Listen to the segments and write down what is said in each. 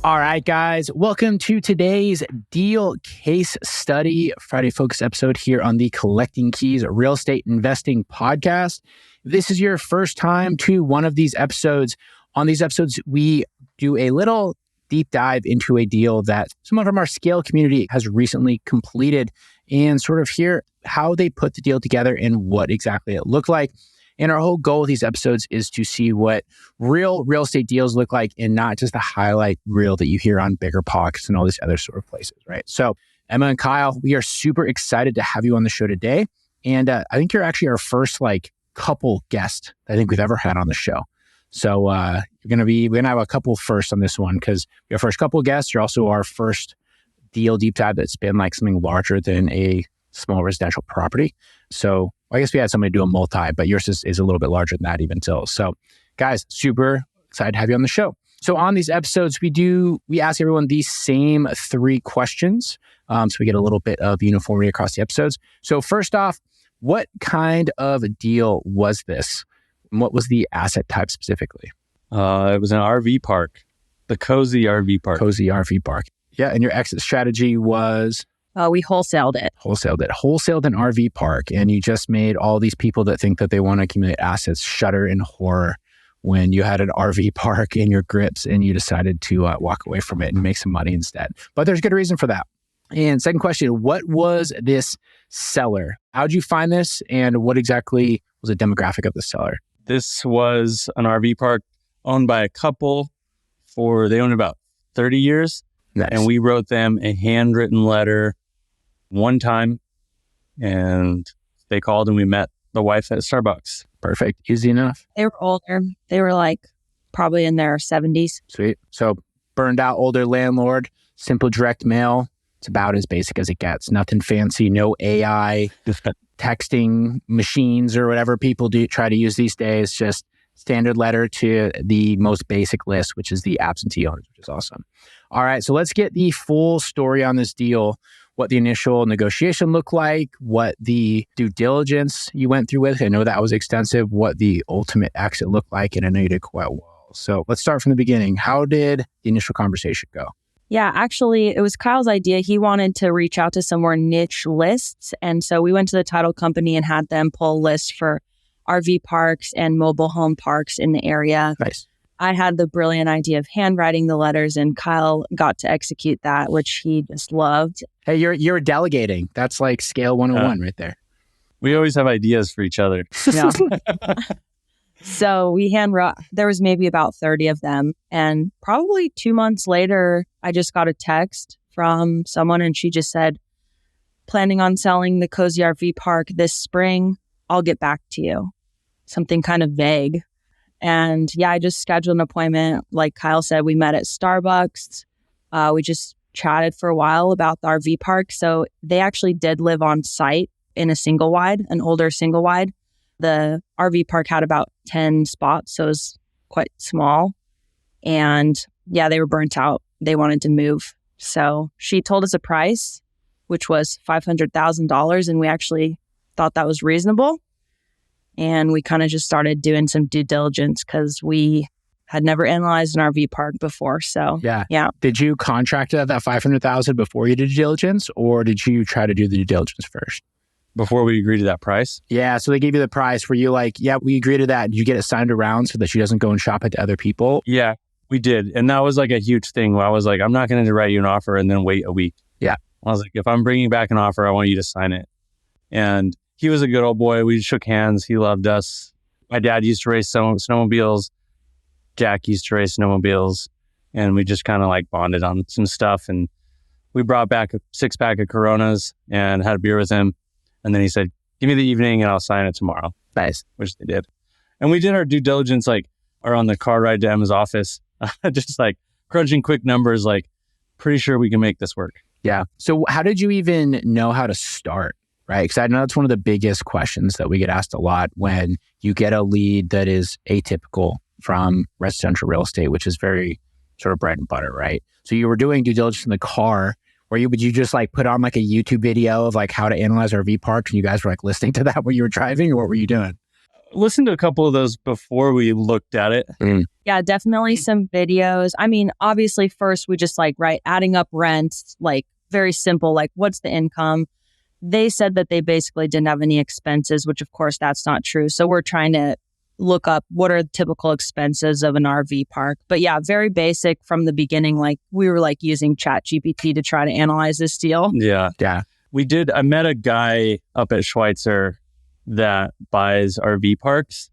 All right, guys, welcome to today's deal case study, Friday focus episode here on the Collecting Keys Real Estate Investing podcast. If this is your first time to one of these episodes, on these episodes, we do a little deep dive into a deal that someone from our Scale community has recently completed and sort of hear how they put the deal together and what exactly it looked like. And our whole goal of these episodes is to see what real estate deals look like and not just the highlight reel that you hear on Bigger Pockets and all these other sort of places, right? So Emma and Kyle, we are super excited to have you on the show today. And I think you're actually our first couple guest I think we've ever had on the show. So we're going to have a couple first on this one because you're our first couple guests. You're also our first deal deep dive that's been something larger than a small residential property. So I guess we had somebody do a multi, but yours is a little bit larger than that even still. So guys, super excited to have you on the show. So on these episodes, we ask everyone these same 3 questions. So we get a little bit of uniformity across the episodes. So first off, what kind of a deal was this? And what was the asset type specifically? It was an RV park, the Cozy RV Park. Cozy RV Park. Yeah, and your exit strategy was? We wholesaled it. Wholesaled an RV park. And you just made all these people that think that they want to accumulate assets shudder in horror when you had an RV park in your grips and you decided to walk away from it and make some money instead. But there's good reason for that. And second question, what was this seller? How'd you find this? And what exactly was the demographic of the seller? This was an RV park owned by a couple they owned about 30 years. Nice. And we wrote them a handwritten letter one time, and they called and we met the wife at Starbucks. Perfect. Easy enough. They were older. They were probably in their 70s. Sweet. So burned out older landlord, simple direct mail. It's about as basic as it gets. Nothing fancy, no AI, texting machines or whatever people try to use these days. Just standard letter to the most basic list, which is the absentee owners, which is awesome. All right, so let's get the full story on this deal, what the initial negotiation looked like, what the due diligence you went through with. I know that was extensive, what the ultimate exit looked like, and I know you did quite well. So let's start from the beginning. How did the initial conversation go? Yeah, actually, it was Kyle's idea. He wanted to reach out to some more niche lists. And so we went to the title company and had them pull lists for RV parks and mobile home parks in the area. Nice. I had the brilliant idea of handwriting the letters, and Kyle got to execute that, which he just loved. Hey, you're delegating. That's like Scale 101 right there. We always have ideas for each other. Yeah. So we handwrote, there was maybe about 30 of them. And probably 2 months later, I just got a text from someone and she just said, planning on selling the Cozy RV Park this spring. I'll get back to you. Something kind of vague. And yeah, I just scheduled an appointment. Like Kyle said, we met at Starbucks. We just chatted for a while about the RV park. So they actually did live on site in a single wide, an older single wide. The RV park had about 10 spots, so it was quite small. And yeah, they were burnt out. They wanted to move. So she told us a price, which was $500,000. And we actually thought that was reasonable. And we kind of just started doing some due diligence because we had never analyzed an RV park before. So yeah. Did you contract that $500,000 before you did due diligence, or did you try to do the due diligence first? Before we agreed to that price? Yeah, so they gave you the price. Were you like, yeah, we agree to that? Did you get it signed around so that she doesn't go and shop it to other people? Yeah, we did. And that was a huge thing where I was like, I'm not going to write you an offer and then wait a week. Yeah. I was like, if I'm bringing back an offer, I want you to sign it. And he was a good old boy. We shook hands. He loved us. My dad used to race snowmobiles. Jack used to race snowmobiles. And we just kind of bonded on some stuff. And we brought back a 6-pack of Coronas and had a beer with him. And then he said, give me the evening and I'll sign it tomorrow. Nice. Which they did. And we did our due diligence, or on the car ride to Emma's office, just crunching quick numbers, pretty sure we can make this work. Yeah. So how did you even know how to start? Right? Because I know that's one of the biggest questions that we get asked a lot when you get a lead that is atypical from residential real estate, which is very sort of bread and butter, right? So you were doing due diligence in the car. Would you just put on a YouTube video of how to analyze RV parks and you guys were listening to that when you were driving, or what were you doing? Listened to a couple of those before we looked at it. Yeah, definitely some videos. I mean, obviously first we just adding up rents, very simple, what's the income? They said that they basically didn't have any expenses, which of course that's not true. So we're trying to look up what are the typical expenses of an RV park. But yeah, very basic from the beginning. We were using ChatGPT to try to analyze this deal. Yeah. We did. I met a guy up at Schweitzer that buys RV parks,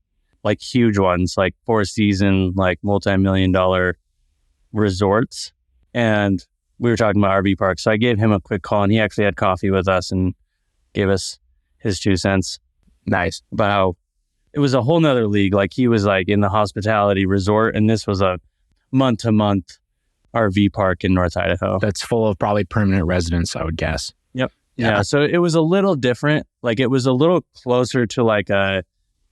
huge ones, Four Season, multi-million-dollar resorts. And we were talking about RV parks. So I gave him a quick call, and he actually had coffee with us and gave us his 2 cents. Nice. About how it was a whole nother league. He was in the hospitality resort, and this was a month-to-month RV park in North Idaho. That's full of probably permanent residents, I would guess. Yep. Yeah. So it was a little different. It was a little closer to a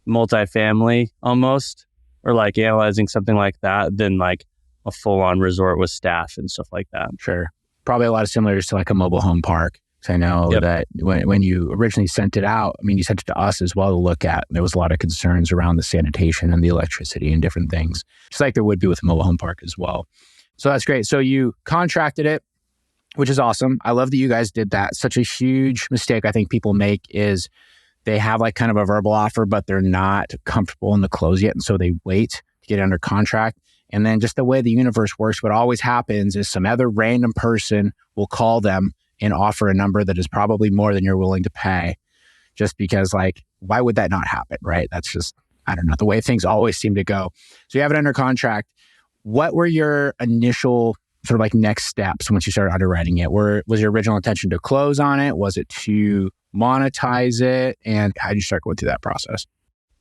multifamily almost, or analyzing something like that than a full-on resort with staff and stuff like that. Sure. Probably a lot of similarities to a mobile home park. So I know that when you originally sent it out, you sent it to us as well to look at. There was a lot of concerns around the sanitation and the electricity and different things, just like there would be with a mobile home park as well. So that's great. So you contracted it, which is awesome. I love that you guys did that. Such a huge mistake I think people make is they have kind of a verbal offer, but they're not comfortable in the close yet. And so they wait to get under contract. And then just the way the universe works, what always happens is some other random person will call them and offer a number that is probably more than you're willing to pay. Just because why would that not happen, right? That's just, I don't know, the way things always seem to go. So you have it under contract. What were your initial sort of next steps once you started underwriting it? Was your original intention to close on it? Was it to monetize it? And how did you start going through that process?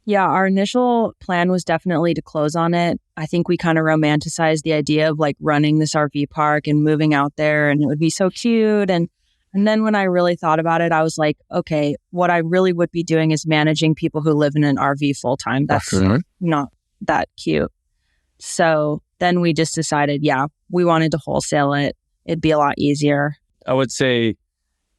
Yeah, our initial plan was definitely to close on it. I think we kind of romanticized the idea of running this RV park and moving out there, and it would be so cute. And then when I really thought about it, I was like, okay, what I really would be doing is managing people who live in an RV full time. That's not that cute. So then we just decided, we wanted to wholesale it. It'd be a lot easier. I would say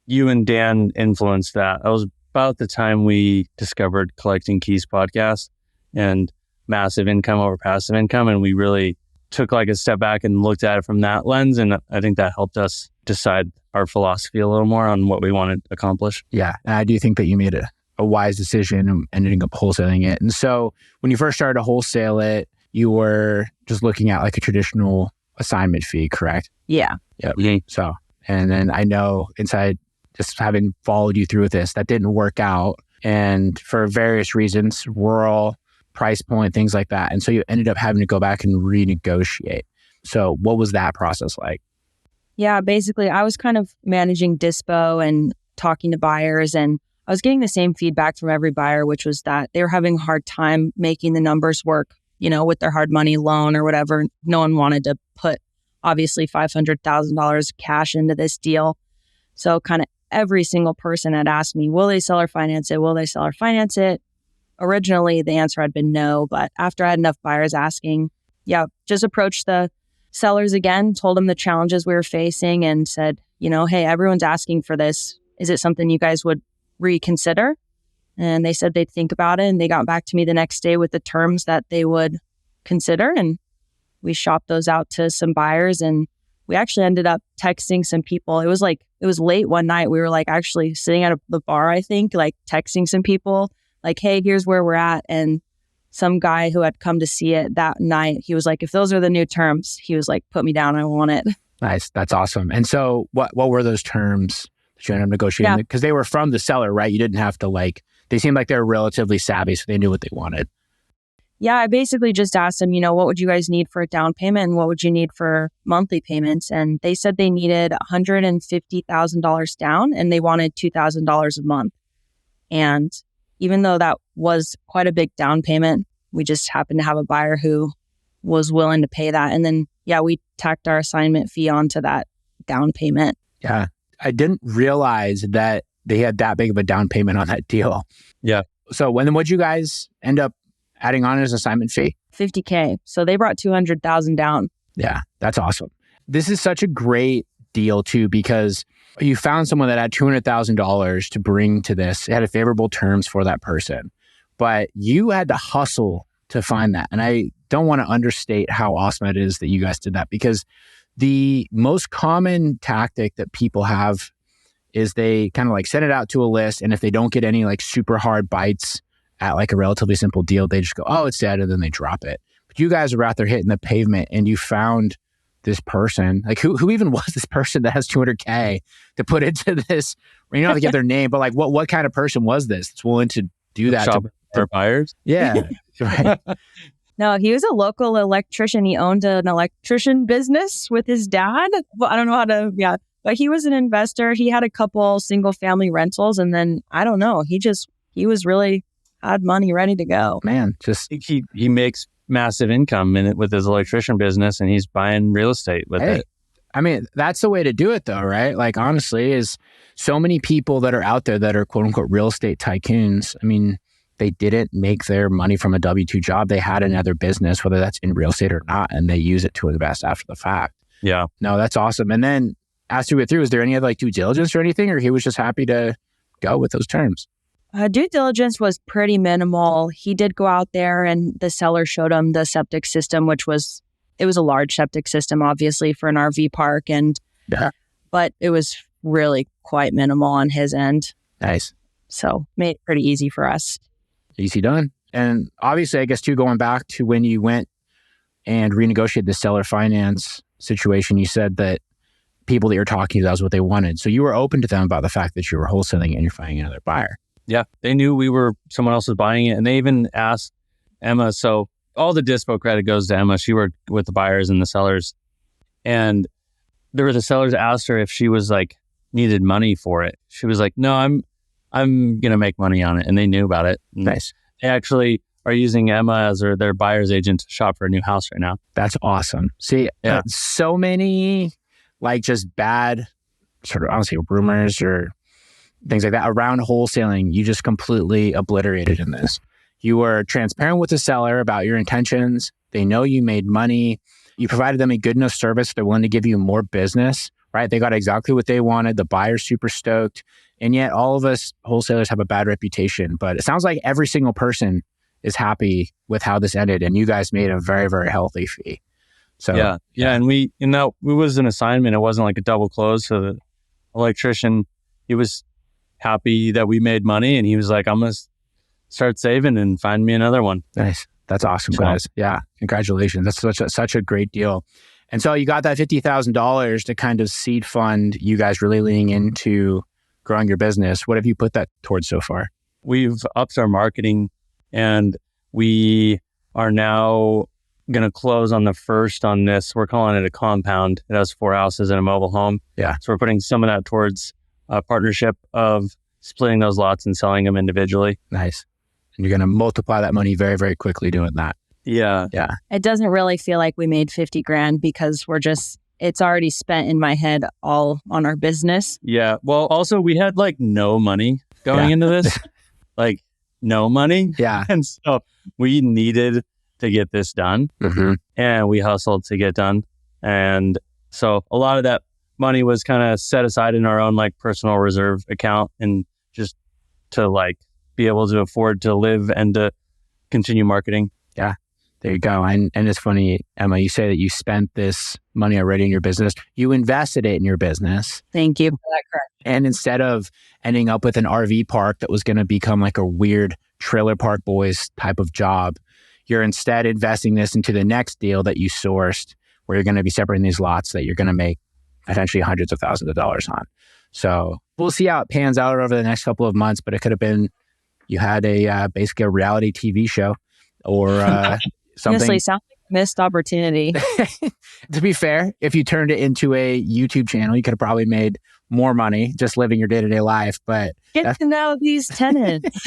you and Dan influenced that. That was about the time we discovered Collecting Keys podcast and massive income over passive income. And we really took a step back and looked at it from that lens. And I think that helped us decide our philosophy a little more on what we wanted to accomplish. Yeah. And I do think that you made a wise decision and ending up wholesaling it. And so when you first started to wholesale it, you were just looking at a traditional assignment fee, correct? Yeah. Yep. Mm-hmm. So, and then I know inside just having followed you through with this, that didn't work out. And for various reasons, rural, price point, things like that. And so you ended up having to go back and renegotiate. So what was that process like? Yeah, basically I was kind of managing dispo and talking to buyers, and I was getting the same feedback from every buyer, which was that they were having a hard time making the numbers work, with their hard money loan or whatever. No one wanted to put obviously $500,000 cash into this deal. So kind of every single person had asked me, will they sell or finance it? Will they sell or finance it? Originally, the answer had been no, but after I had enough buyers asking, just approached the sellers again, told them the challenges we were facing and said, hey, everyone's asking for this. Is it something you guys would reconsider? And they said they'd think about it, and they got back to me the next day with the terms that they would consider. And we shopped those out to some buyers, and we actually ended up texting some people. It was late one night. We were actually sitting at the bar, I think, texting some people hey, here's where we're at. And some guy who had come to see it that night, he was if those are the new terms, he was put me down. I want it. Nice. That's awesome. And so what were those terms that you ended up negotiating? Because they were from the seller, right? You didn't have to they seemed like they were relatively savvy, so they knew what they wanted. Yeah, I basically just asked them, what would you guys need for a down payment and what would you need for monthly payments? And they said they needed $150,000 down and they wanted $2,000 a month. And even though that was quite a big down payment, we just happened to have a buyer who was willing to pay that. And then, we tacked our assignment fee onto that down payment. Yeah. I didn't realize that they had that big of a down payment on that deal. Yeah. So what'd you guys end up adding on as assignment fee? $50,000. So they brought $200,000 down. Yeah, that's awesome. This is such a great deal too, because you found someone that had $200,000 to bring to this. It had favorable terms for that person. but you had to hustle to find that. And I don't want to understate how awesome it is that you guys did that, because the most common tactic that people have is they kind of like send it out to a list. And if they don't get any like super hard bites at like a relatively simple deal, they just go, oh, it's dead. And then they drop it. But you guys were out there hitting the pavement and you found this person. Like who even was this person that has $200K to put into this? You don't have to get their name, but like what kind of person was this that's willing to do that for buyers? Yeah. Right. No, he was a local electrician. He owned an electrician business with his dad. Well, I don't know how to, but he was an investor. He had a couple single family rentals. And then, I don't know, he was really had money ready to go. Man, just he makes massive income in it with his electrician business, and he's buying real estate with it. I mean, that's the way to do it though, right? Like honestly, is so many people that are out there that are quote unquote real estate tycoons. I mean, they didn't make their money from a W-2 job. They had another business, whether that's in real estate or not, and they use it to invest after the fact. Yeah. No, that's awesome. And then as we went through, was there any other like due diligence or anything, or he was just happy to go with those terms? Due diligence was pretty minimal. He did go out there and the seller showed him the septic system, it was a large septic system, obviously, for an RV park. But it was really quite minimal on his end. Nice. So made it pretty easy for us. Easy done. And obviously, I guess too, going back to when you went and renegotiated the seller finance situation, you said that people that you're talking to, that was what they wanted. So you were open to them about the fact that you were wholesaling and you're finding another buyer. Yeah, they knew someone else was buying it. And they even asked Emma. So all the dispo credit goes to Emma. She worked with the buyers and the sellers. And the sellers asked her if she was like needed money for it. She was like, no, I'm going to make money on it. And they knew about it. And nice. They actually are using Emma as their buyer's agent to shop for a new house right now. That's awesome. See, so many like just bad sort of, honestly, rumors or things like that around wholesaling, you just completely obliterated in this. You were transparent with the seller about your intentions. They know you made money. You provided them a good enough service. They're willing to give you more business, right? They got exactly what they wanted. The buyer's super stoked. And yet all of us wholesalers have a bad reputation. But it sounds like every single person is happy with how this ended. And you guys made a very, very healthy fee. So yeah. And it was an assignment. It wasn't like a double close. So the electrician, he was happy that we made money. And he was like, I'm going to start saving and find me another one. Nice. That's awesome, guys. Yeah. Congratulations. That's such a great deal. And so you got that $50,000 to kind of seed fund you guys really leaning into growing your business. What have you put that towards so far? We've upped our marketing and we are now going to close on the first on this. We're calling it a compound. It has 4 houses and a mobile home. Yeah. So we're putting some of that towards a partnership of splitting those lots and selling them individually. Nice. And you're going to multiply that money very, very quickly doing that. Yeah. Yeah. It doesn't really feel like we made 50 grand because it's already spent in my head all on our business. Yeah. Well, also we had like no money going into this, like no money. Yeah. And so we needed to get this done and we hustled to get done. And so a lot of that money was kind of set aside in our own like personal reserve account and just to like be able to afford to live and to continue marketing. Yeah. There you go. And it's funny, Emma, you say that you spent this money already in your business. You invested it in your business. Thank you for that correction. And instead of ending up with an RV park that was going to become like a weird trailer park boys type of job, you're instead investing this into the next deal that you sourced where you're going to be separating these lots that you're going to make potentially hundreds of thousands of dollars on. So we'll see how it pans out over the next couple of months, but it could have been you had basically a reality TV show or something. Honestly, sounds like a missed opportunity. To be fair, if you turned it into a YouTube channel, you could have probably made more money just living your day-to-day life. But get to know these tenants.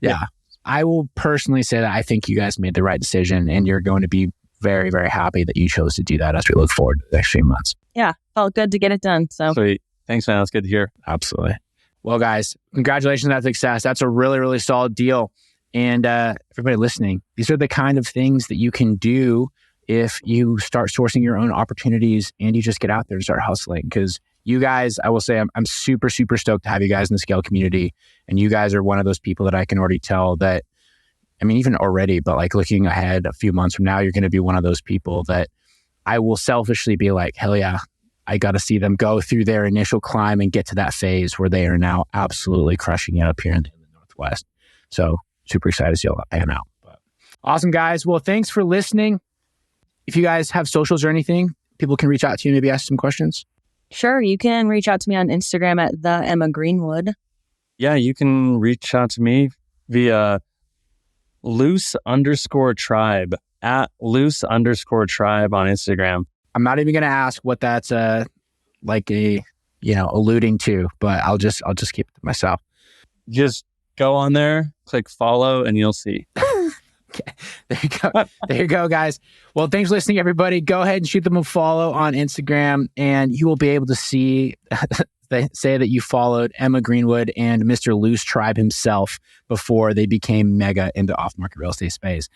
Yeah. I will personally say that I think you guys made the right decision and you're going to be very, very happy that you chose to do that as we look forward to the next few months. Yeah. Felt good to get it done. So sweet. Thanks, man. That's good to hear. Absolutely. Well, guys, congratulations on that success. That's a really, really solid deal. And everybody listening, these are the kind of things that you can do if you start sourcing your own opportunities and you just get out there and start hustling, because You guys, I will say, I'm super, super stoked to have you guys in the Scale community. And you guys are one of those people that I can already tell that, I mean, even already, but like looking ahead a few months from now, you're going to be one of those people that I will selfishly be like, hell yeah, I got to see them go through their initial climb and get to that phase where they are now absolutely crushing it up here in the Northwest. So super excited to see all that pan out. But awesome, guys. Well, thanks for listening. If you guys have socials or anything, people can reach out to you, maybe ask some questions. Sure. You can reach out to me on Instagram at the Emma Greenwood. Yeah, you can reach out to me via loose_tribe at loose_tribe on Instagram. I'm not even going to ask what that's alluding to, but I'll just keep it to myself. Just go on there, click follow, and you'll see. Okay. There you go. There you go, guys. Well, thanks for listening, everybody. Go ahead and shoot them a follow on Instagram, and you will be able to see they say that you followed Emma Greenwood and Mr. Loose Tribe himself before they became mega into off-market real estate space.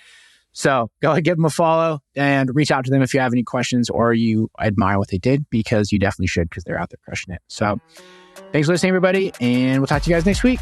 So go ahead, give them a follow and reach out to them if you have any questions or you admire what they did, because you definitely should, because they're out there crushing it. So thanks for listening, everybody, and we'll talk to you guys next week.